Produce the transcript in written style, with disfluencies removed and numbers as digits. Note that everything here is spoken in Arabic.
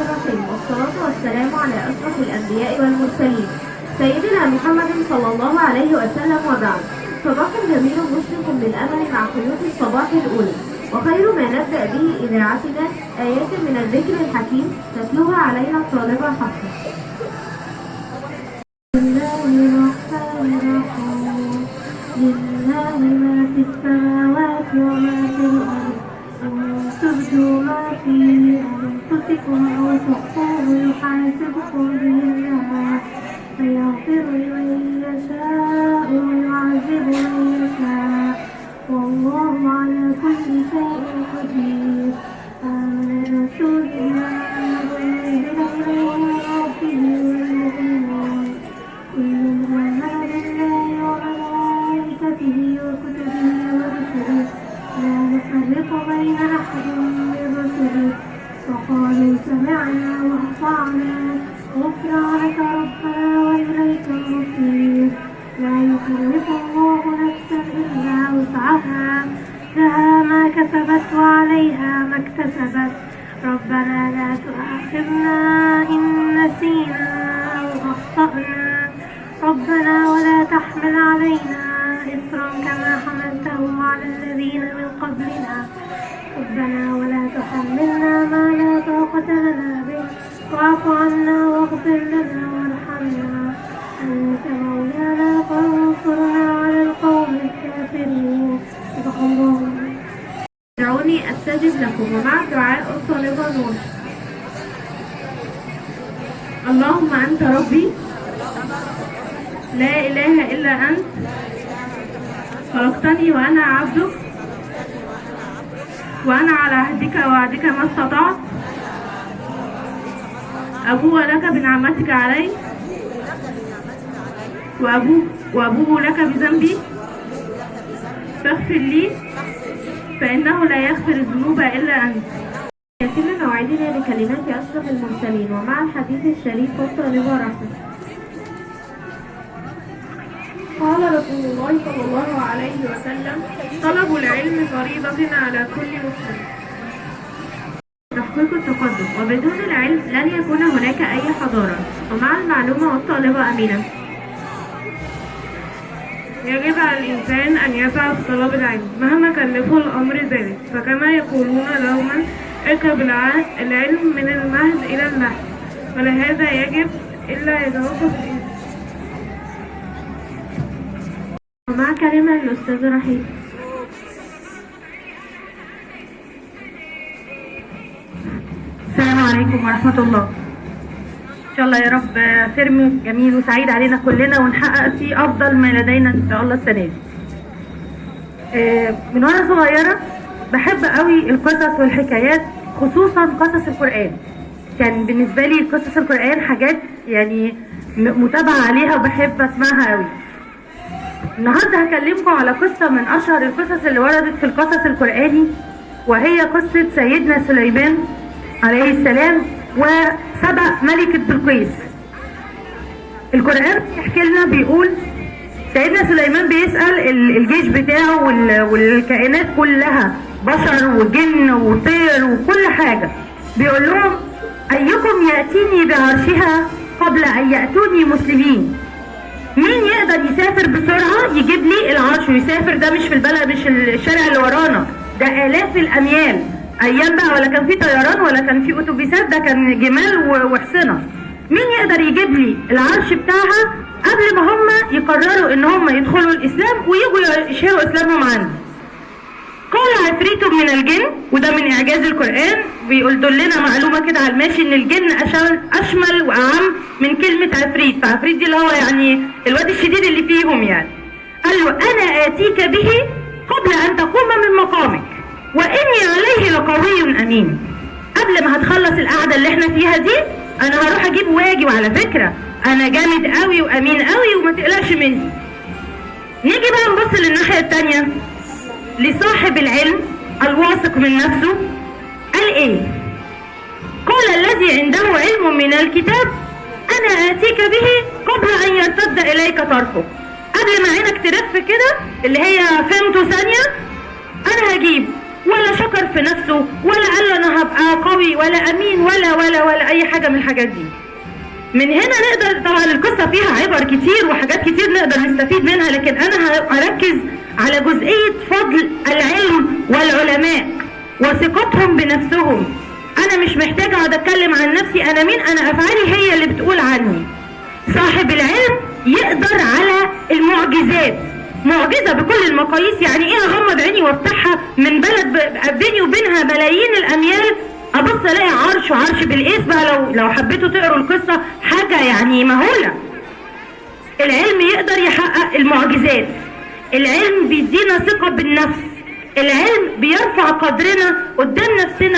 الرحيم، والصلاة والسلام على أشرف الأنبياء والمرسلين سيدنا محمد صلى الله عليه وسلم، وبعد. صباح جميل مشرق بالأمل مع خيوط الصباح الأولى، وخير ما نبدأ به إذاعتنا آيات من الذكر الحكيم تتلوها علينا الطالبة حفصة. لله الرحمن الرحيم، لله ما في السماوات وما في الأرض، إن تبدوا ما في أنفسكم أو تخفوه يحاسبكم به الله، فيغفر لمن يشاء ويعذب من يشاء، والله على كل شيء قدير. آمن الرسول بما أنزل إليه من ربه والمؤمنون، كل آمن بالله وملائكته وكتبه ورسله لا نفرق بين أحد من رسله، وقالوا سمعنا وأطعنا غفرانك ربنا وإليك المصير. لا يكلف الله نفسا إلا وسعها، لها ما كسبت وعليها ما اكتسبت. ربنا لا تؤاخذنا إن نسينا أو أخطأنا، ربنا ولا تحمل علينا إصرا كما حملته على الذين من قبلنا، ربنا ولا تحملنا ما لا طاقة لنا به، واعف عنا واغفر لنا وارحمنا، أنت مولانا فانصرنا على القوم الكافرين. صدق الله. ادعوني أستجب لكم. ومع الدعاء الطالبة نور. اللهم أنت ربي لا إله إلا أنت، خلقتني وأنا عبدك، وأنا على عهدك ووعدك ما استطعت، أبوء لك بنعمتك علي وأبوء لك بذنبي، فاغفر لي فإنه لا يغفر الذنوب إلا أنت. يتم موعدنا بكلمات أشرف المرسلين ومع الحديث الشريف والطالبة رحمة. قال رسول الله صلى الله عليه وسلم: طلب العلم فريضة على كل مسلم. تحقيق التقدم، وبدون العلم لن يكون هناك أي حضارة. ومع المعلومة والطالبة أمينة. يجب على الإنسان أن يسعى في طلب العلم مهما كلفه الأمر ذلك، فكما يقولون دوما: اركب العلم من المهد إلى اللحد، ولهذا يجب إلا يتوقف الإنسان. ومع كلمة الأستاذ رحيم. السلام عليكم ورحمة الله. إن شاء الله يا رب ترم جميل وسعيد علينا كلنا، ونحقق فيه أفضل ما لدينا إن شاء الله السنة دي. من وأنا صغيرة بحب قوي القصص والحكايات، خصوصا قصص القرآن. كان بالنسبة لي قصص القرآن حاجات يعني متابعة عليها وبحب أسمعها قوي. النهارده هكلمكم على قصة من أشهر القصص اللي وردت في القصص القرآني، وهي قصة سيدنا سليمان عليه السلام وسبأ ملكة بلقيس. القرآن بيحكي لنا، بيقول سيدنا سليمان بيسأل الجيش بتاعه والكائنات كلها، بشر وجن وطير وكل حاجة، بيقول لهم: أيكم يأتيني بعرشها قبل أن يأتوني مسلمين؟ مين يقدر يسافر بسرعة يجيب لي العرش ويسافر؟ ده مش في البلد، مش الشارع اللي ورانا، ده آلاف الأميال. أيام بقى ولا كان في طيران ولا كان في أتوبيسات، ده كان جمال وحصنة. مين يقدر يجيب لي العرش بتاعها قبل ما هم يقرروا إن هم يدخلوا الإسلام ويجوا يشهروا إسلامهم عندي؟ قال عفريت من الجن، وده من إعجاز القرآن، بيقول دلنا معلومة كده على الماشي إن الجن أشمل وأعم من كلمة عفريت، فعفريت دي اللي هو يعني الواد الشديد اللي فيهم يعني. قال له: أنا آتيك به قبل أن تقوم من مقامك وإني عليه لقوي أمين. قبل ما هتخلص القعدة اللي احنا فيها دي أنا هروح أجيب واجي، وعلى فكرة أنا جامد قوي وأمين قوي وما تقلقش مني. نيجي بقى نبص للناحية التانية لصاحب العلم الواثق من نفسه. قال ايه؟ قال: الذي عنده علم من الكتاب انا اتيك به قبل ان يرتد اليك طرفك. قبل ما عينك تلف كده اللي هي فهمته ثانية انا هجيب. ولا شكر في نفسه ولا قال له انا هبقى قوي ولا امين ولا اي حاجة من الحاجات دي. من هنا نقدر، طبعا القصة فيها عبر كتير وحاجات كتير نقدر نستفيد منها، لكن انا هركز على جزئية فضل العلم والعلماء وثقتهم بنفسهم. انا مش محتاجة اقعد اتكلم عن نفسي انا مين، انا افعالي هي اللي بتقول عني. صاحب العلم يقدر على المعجزات، معجزة بكل المقاييس. يعني ايه اغمض عيني وافتحها من بلد بيني وبينها ملايين الاميال، ابص الاقي عرش، وعرش بالقيس بقى لو حبيتوا تقروا القصة حاجة يعني مهولة. العلم يقدر يحقق المعجزات، العلم بيدينا ثقة بالنفس، العلم بيرفع قدرنا قدام نفسنا.